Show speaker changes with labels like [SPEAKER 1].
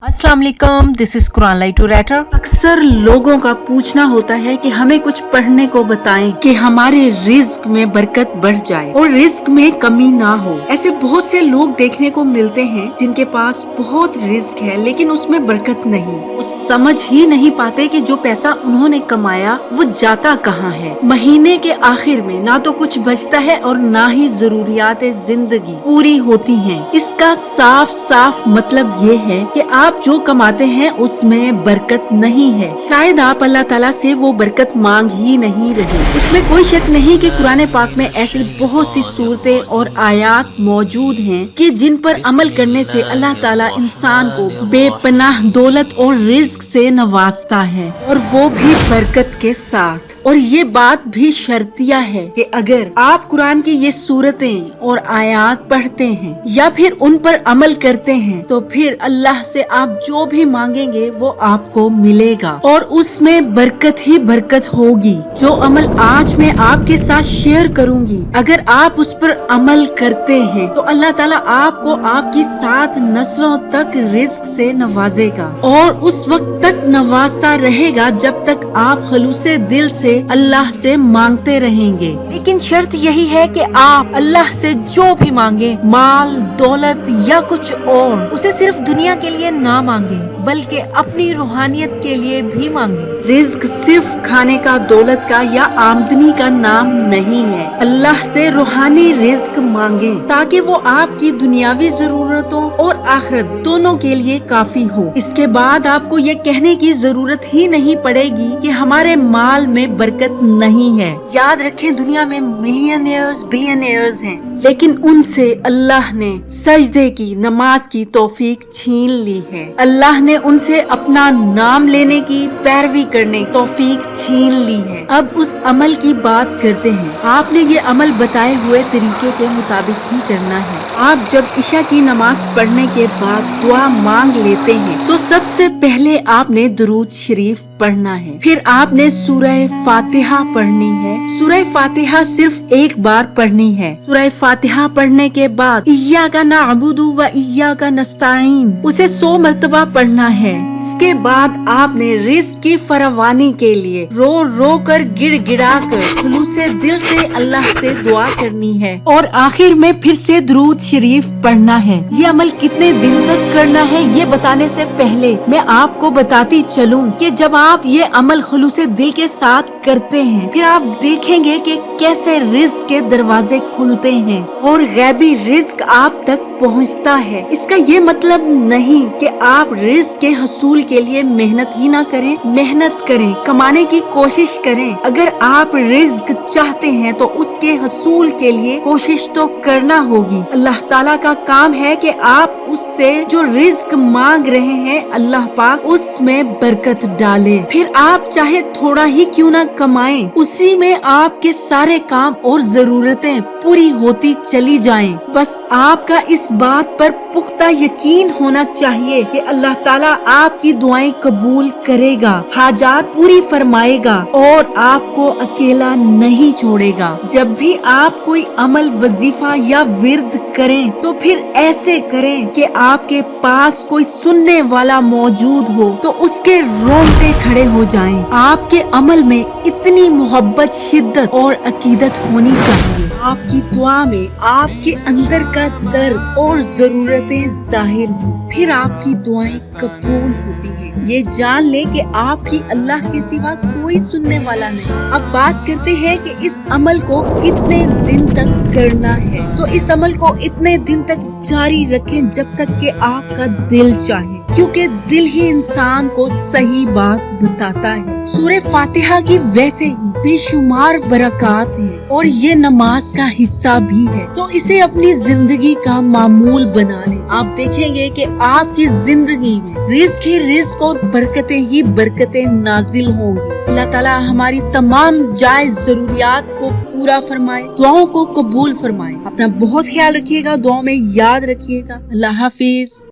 [SPEAKER 1] अस्सलाम वालेकुम, this is Quran light writer.
[SPEAKER 2] अक्सर लोगों का पूछना होता है कि हमें कुछ पढ़ने को बताएं कि हमारे रिस्क में बरकत बढ़ जाए और रिस्क में कमी ना हो। ऐसे बहुत से लोग देखने को मिलते हैं जिनके पास बहुत रिस्क है लेकिन उसमें बरकत नहीं। वो समझ ही नहीं पाते कि जो पैसा उन्होंने कमाया वो जाता कहाँ है। महीने के आखिर में ना तो कुछ बचता है और ना ही जरूरियात जिंदगी पूरी होती हैं। इसका साफ साफ मतलब ये है कि आप जो कमाते हैं उसमें बरकत नहीं है। शायद आप अल्लाह ताला से वो बरकत मांग ही नहीं रहे। इसमें कोई शक नहीं कि कुरान पाक में ऐसी बहुत सी सूरतें और आयात मौजूद हैं कि जिन पर अमल करने से अल्लाह ताला इंसान को बेपनाह दौलत और रिज्क से नवाजता है, और वो भी बरकत के साथ। और ये बात भी शर्तिया है कि अगर आप कुरान की ये सूरतें और आयात पढ़ते हैं या फिर उन पर अमल करते हैं तो फिर अल्लाह से आप जो भी मांगेंगे वो आपको मिलेगा और उसमें बरकत ही बरकत होगी। जो अमल आज मैं आपके साथ शेयर करूंगी, अगर आप उस पर अमल करते हैं तो अल्लाह ताला आपको आपकी 7 नस्लों तक रिज्क से नवाजेगा और उस वक्त तक नवाजता रहेगा जब तक आप खलूसे दिल से अल्लाह से मांगते रहेंगे। लेकिन शर्त यही है कि आप अल्लाह से जो भी मांगे, माल, दौलत या कुछ और, उसे सिर्फ दुनिया के लिए ना मांगे बल्कि अपनी रूहानियत के लिए भी मांगे। रिज्क सिर्फ खाने का, दौलत का या आमदनी का नाम नहीं है। अल्लाह से रूहानी रिज्क मांगे ताकि वो आपकी दुनियावी जरूरतों और आखिरत दोनों के लिए काफी हो। इसके बाद आपको ये कहने की जरूरत ही नहीं पड़ेगी कि हमारे माल में बरकत नहीं है। याद रखें, दुनिया में मिलियनियर्स, बिलियनियर्स हैं, लेकिन उनसे अल्लाह ने सजदे की, नमाज की तौफीक छीन ली है। अल्लाह ने उनसे अपना नाम लेने की, पैरवी करने की तौफीक छीन ली है। अब उस अमल की बात करते हैं। आपने ये अमल बताए हुए तरीके के मुताबिक ही करना है। आप जब इशा की नमाज पढ़ने के बाद दुआ मांग लेते हैं तो सबसे पहले आपने दुरूद शरीफ पढ़ना है। फिर आपने सूरह फातिहा पढ़नी है। सूरह फातिहा सिर्फ एक बार पढ़नी है। सूरह फातिहा पढ़ने के बाद इय्याका नअबुदु व इय्याका नस्तईन उसे 100 मरतबा पढ़ना है। इसके बाद आपने रिज़्क की फरावानी के लिए रो रो कर, गिड़गिड़ा कर, खुलूसे दिल से अल्लाह से दुआ करनी है और आखिर में फिर से दुरूद शरीफ पढ़ना है। ये अमल कितने दिन तक करना है ये बताने से पहले मैं आपको बताती चलूं कि जब आप ये अमल खुलूसे दिल के साथ करते हैं फिर आप देखेंगे कि कैसे रिज़्क के दरवाजे खुलते हैं और गैबी रिज़्क आप तक पहुंचता है। इसका ये मतलब नहीं कि आप रिज़्क के हसूल के लिए मेहनत ही ना करें। मेहनत करें, कमाने की कोशिश करें। अगर आप रिज़्क चाहते हैं तो उसके हसूल के लिए कोशिश तो करना होगी। अल्लाह ताला का काम है कि आप उससे जो रिज़्क मांग रहे हैं अल्लाह पाक उसमें बरकत डाले। फिर आप चाहे थोड़ा ही क्यों ना कमाएं, उसी में आपके सारे काम और जरूरतें पूरी होती चली जाएं। बस आपका इस बात पर पुख्ता यकीन होना चाहिए कि अल्लाह ताला आपकी दुआएं कबूल करेगा, हाजात पूरी फरमाएगा और आपको अकेला नहीं छोड़ेगा। जब भी आप कोई अमल, वजीफा या विर्द करें तो फिर ऐसे करें कि आपके पास कोई सुनने वाला मौजूद हो तो उसके रोंगटे खड़े हो जाएं। आपके अमल में इतनी मोहब्बत, शिद्दत और अकीदत होनी चाहिए। आपकी दुआ में आपके अंदर का दर्द और जरूरतें जाहिर हो, फिर आपकी दुआएं कबूल होती हैं। ये जान ले कि आपकी अल्लाह के सिवा कोई सुनने वाला नहीं। अब बात करते हैं कि इस अमल को कितने दिन तक करना है। तो इस अमल को इतने दिन तक जारी रखें जब तक कि आपका दिल चाहे, क्योंकि दिल ही इंसान को सही बात बताता है। सूरह फातिहा की वैसे ही बेशुमार बरकत है और ये नमाज का हिस्सा भी है, तो इसे अपनी जिंदगी का मामूल बना लें। आप देखेंगे कि आपकी जिंदगी में रिज़्क ही रिज़्क और बरकतें ही बरकतें नाजिल होंगी। अल्लाह ताला हमारी तमाम जायज जरूरियात को पूरा फरमाए, दुआओं को कबूल फरमाए। अपना बहुत ख्याल रखिएगा, दुआओं में याद रखिएगा। अल्लाह हाफिज।